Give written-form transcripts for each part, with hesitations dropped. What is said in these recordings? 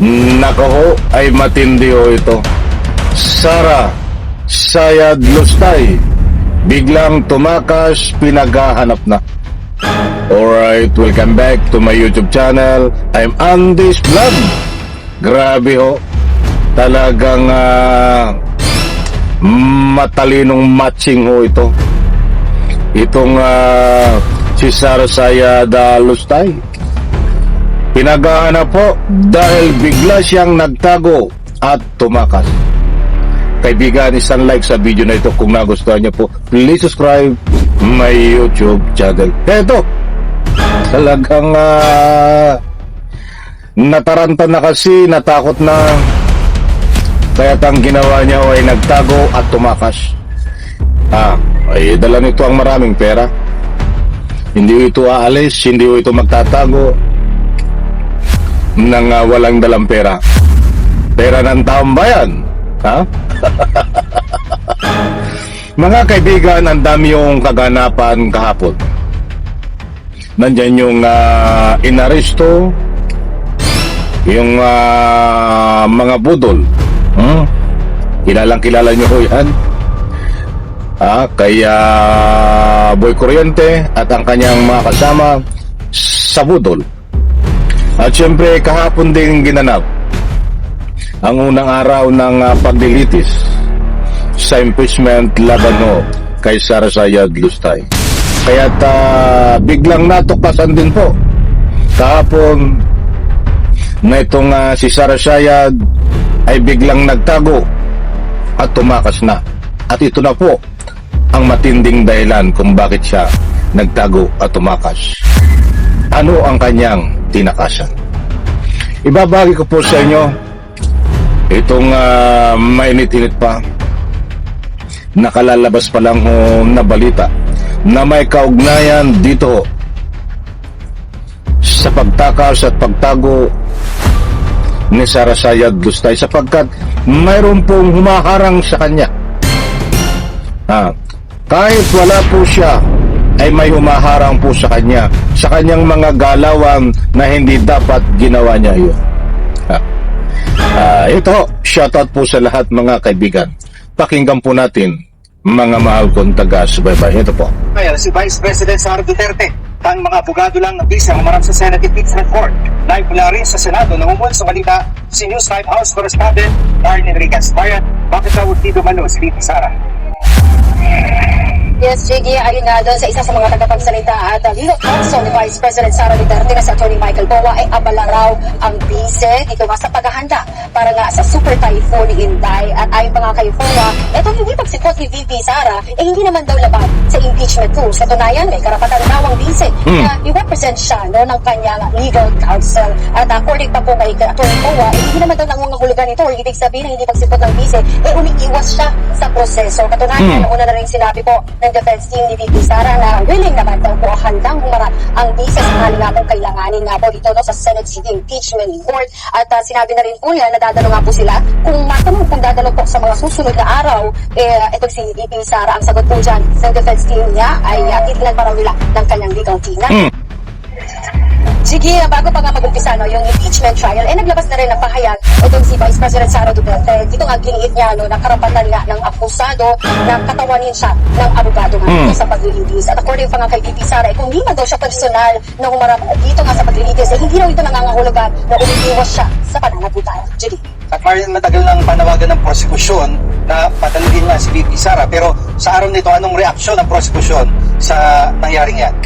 Nako ho, ay matindi ho ito. Sara Sayad Lustay, biglang tumakas, pinaghahanap na. Alright, welcome back to my YouTube channel. I'm Andy's Vlog. Grabe ho, talagang matalinong matching ho ito. Itong si Sara Sayad Lustay, pinaghahanap po dahil bigla siyang nagtago at tumakas. Kaibigan, isang like sa video na ito kung nagustuhan niyo po. Please subscribe my YouTube channel. Eto, talagang nataranta na kasi, natakot na. Kaya't ang ginawa niya ay nagtago at tumakas. Ay dala nito ang maraming pera. Hindi ito aalis, hindi ito magtatago nang walang dalang pera. Pera ng taong bayan. Mga kaibigan, ang dami yung kaganapan kahapon. Nandyan yung inaresto, yung mga budol. Kilalang kilala nyo ho yan. Kaya Boy Kuryente at ang kanyang mga kasama sa budol. At syempre kahapon din ginanap ang unang araw ng paglilitis sa impeachment laban ho kay Sara Sayad Lustay. Kaya't biglang natuklasan din po kahapon na itong si Sara Sayad ay biglang nagtago at tumakas na. At ito na po ang matinding dahilan kung bakit siya nagtago at tumakas. Ano ang kanyang tinakasan? Ibabagi ko po sa inyo itong mainit-init pa, nakalalabas pa lang ho na balita na may kaugnayan dito sa pagtakas at pagtago ni Sara Sayad Lustay, sapagkat mayroon pong humaharang sa kanya. Kahit wala po siya, ay may humaharang po sa kanya, sa kanyang mga galawan na hindi dapat ginawa niya yun. Ito, shoutout po sa lahat mga kaibigan. Pakinggan po natin, mga mahal kong taga-subaybay. Ito po. Ngayon, si Vice President Sara Duterte, ang mga abogado lang ng bisa umarap sa Senate Impeachment Court. Live mula rin sa Senado, nangungol sa balita si News 5 House Correspondent Darren Enriquez. Bayan, bakit daw dito malo si VP Sara? Yes, Jiggy, ayun nga doon sa isa sa mga tagapagsalita at legal counsel ni Vice President Sara Duterte na si Atty. Michael Boa ay abala raw ang bise dito nga sa paghahanda para nga sa Super Typhoon Inday. At ayon pa nga kay Boa, itong hindi pagsikot ni VP Sara hindi naman daw laban sa impeachment rules. Katunayan, may karapatan daw ang bise na i-represent siya ng kanyang legal counsel. At according pa po kay Atty. Boa, hindi naman daw nangungahulugan ito or ibig sabihin na hindi pagsikot ng bise, umiiwas siya sa proseso. Katunayan, una na rin sinabi po ng defense team ni VP Sara na willing naman daw po handang humarap ang bisa sa hali nga pong kailanganin nga po dito sa Senate Impeachment Court. At sinabi na rin po niya na dadalo nga po sila kung matanong kung dadalo po sa mga susunod na araw. Itong si VP Sara, ang sagot po dyan ng defense team niya ay titignan pa raw nila ng kanyang legal team. Sige, bago pa nga mag-umpisa yung impeachment trial, naglabas na rin ng pahayag itong si Vice President Sara Duterte. Dito nga giniit niya na karapatan nga ng akusado na katawanin siya ng abogado nga sa paglilitis. At according pa nga kay VP Sara, kung di man daw siya personal na humarap dito nga sa paglilitis, hindi raw ito nangangahulugan na umiiwas siya sa pananagutan. Judy. At matagal ng panawagan ng prosekusyon na pataluhin nga si VP Sara, pero sa araw nito, anong reaksyon ng prosekusyon sa nangyaring yan?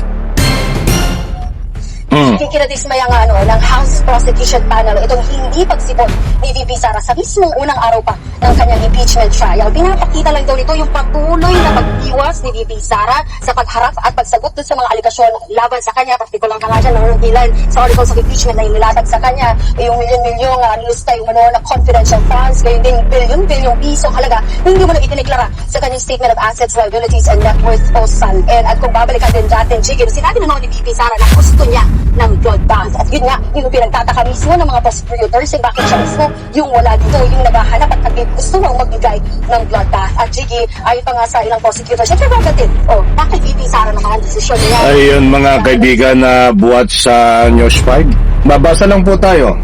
Kinadismaya nga ng House Prosecution Panel itong hindi pagsipot ni VP Sara sa mismong unang araw pa ng kanyang impeachment trial. Pinapakita lang daw nito yung patuloy na pag-iwas ni VP Sara sa pagharap at pagsagot dun sa mga aligasyon laban sa kanya. Partikulang ka nga dyan ng ilan sa articles of impeachment na inilatag sa kanya, yung milyon-milyong nilustay na confidential funds, gayon din bilyon-bilyong piso halaga hindi mo na itineklara sa kanyang statement of assets, liabilities, and net worth o SAL. And kung babalikan din natin, Jiggy, sinabi na ni VP Sara na gusto niya ng blood bath. At yun nga, yung pinagtataka mismo ng mga prosecutors bakit siya mismo yung wala dito, yung naghahanap at gusto mong magbigay ng blood bath. At Jiggy, ayon pa nga sa ilang prosecutors, syempre bakit bakit VP Sara naman ang desisyon niya? Ayun mga kaibigan na buhat sa News 5. Babasa lang po tayo.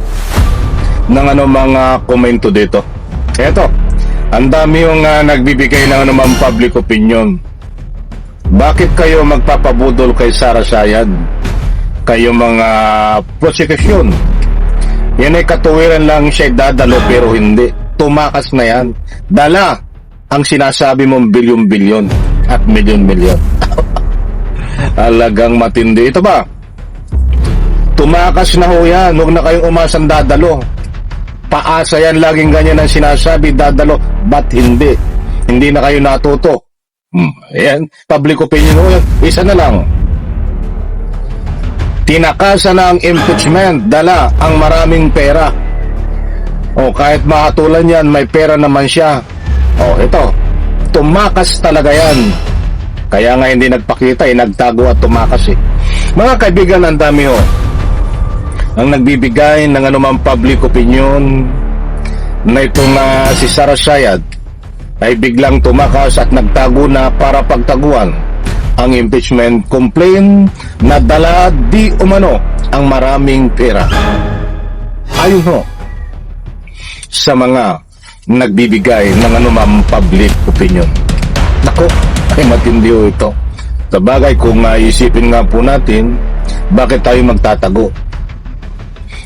ng mga komento dito. Eto, ang dami yung nagbibigay ng anumang public opinion. Bakit kayo magpapabudol kay Sara Sayad? Kayo mga prosecution. Yan ay katuwiran lang siya dadalo pero hindi. Tumakas na yan. Dala ang sinasabi mong bilyon-bilyon at milyon-milyon. Alagang matindi. Ito ba? Tumakas na ho yan. Huwag na kayong umasang dadalo. Paasa yan. Laging ganyan ang sinasabi. Dadalo. Ba't hindi? Hindi na kayo natuto. Ayan. Public opinion ho yan. Isa na lang. Tinakasan na ang impeachment. Dala ang maraming pera. O kahit mahatulan yan, may pera naman siya. O ito. Tumakas talaga yan. Kaya nga hindi nagpakita, nagtago at tumakas eh. Mga kaibigan, ang dami ho. Ang nagbibigay ng anumang public opinion na itong si Sara Sayad ay biglang tumakas at nagtago na para pagtaguan ang impeachment complaint na dala di umano ang maraming pera. Ayun ho sa mga nagbibigay ng anumang public opinion. Nako, ay matindi ho ito. Sabagay kung isipin nga po natin, bakit tayo magtatago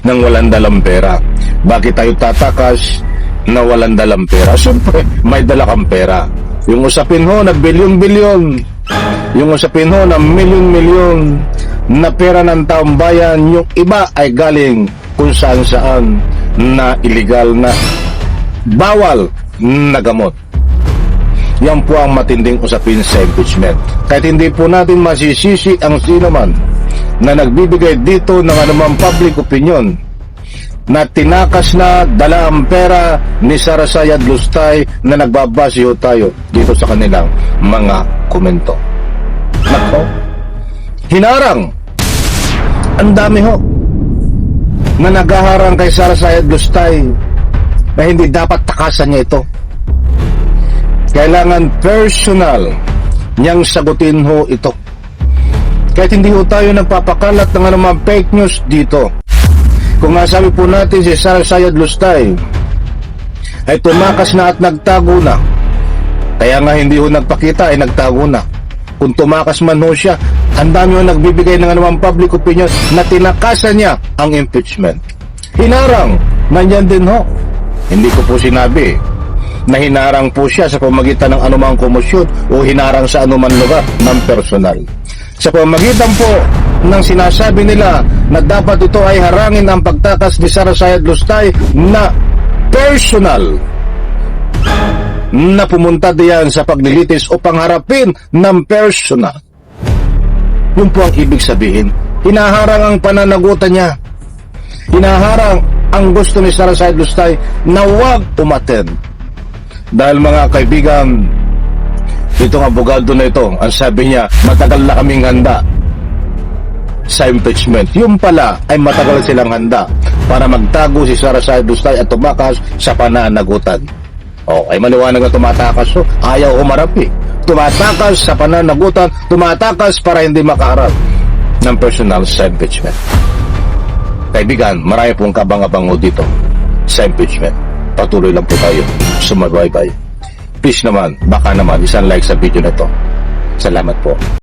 ng walang dalang pera? Bakit tayo tatakas na walang dalang pera? Siyempre, may dala kang pera. Yung usapin ho na bilyon-bilyon, yung usapin ho na milyon-milyon na pera ng taong bayan, yung iba ay galing kung saan-saan na illegal na bawal na gamot. Yan po ang matinding usapin sa impeachment. Kahit hindi po natin masisisi ang sino man na nagbibigay dito ng anumang public opinion na tinakas na dala ang pera ni Sara Sayad Lustay na nagbabase ho tayo dito sa kanilang mga komento. Nako, hinarang. Ang dami ho na naghaharang kay Sara Sayad Lustay na hindi dapat takasan niya ito. Kailangan personal niyang sagutin ho ito. Kahit hindi ho tayo nagpapakalat ng anumang fake news dito. Kung nga sabi po natin si Sara Sayad Lustay ay tumakas na at nagtago na. Kaya nga hindi ho nagpakita ay nagtago na. Kung tumakas man ho siya, ang dami ho nagbibigay ng anumang public opinion na tinakasan niya ang impeachment. Hinarang, nandyan din ho. Hindi ko po sinabi na hinarang po siya sa pamagitan ng anumang komosyon o hinarang sa anumang lugar ng personal. Sa pamagitan po ng sinasabi nila na dapat ito ay harangin ang pagtakas ni Sara Sayad Lustay na personal na pumunta diyan sa paglilitis o pangharapin ng personal. Yun po ang ibig sabihin. Hinaharang ang pananagutan niya. Hinaharang ang gusto ni Sara Sayad Lustay na huwag umattend. Dahil mga kaibigan, itong abogado na ito, ang sabi niya, matagal na kaming handa sa impeachment. Yung pala ay matagal silang handa para magtago si Sara Sayad Lustay at tumakas sa pananagutan. Ay maliwanag na tumatakas. So, ayaw umarap eh. Tumatakas sa pananagutan, tumatakas para hindi makaharap ng personal sa impeachment. Kaibigan, marami pong kabang-abang dito sa impeachment. Patuloy lang po tayo sumabaybay. Please naman, baka naman, isang like sa video na to. Salamat po.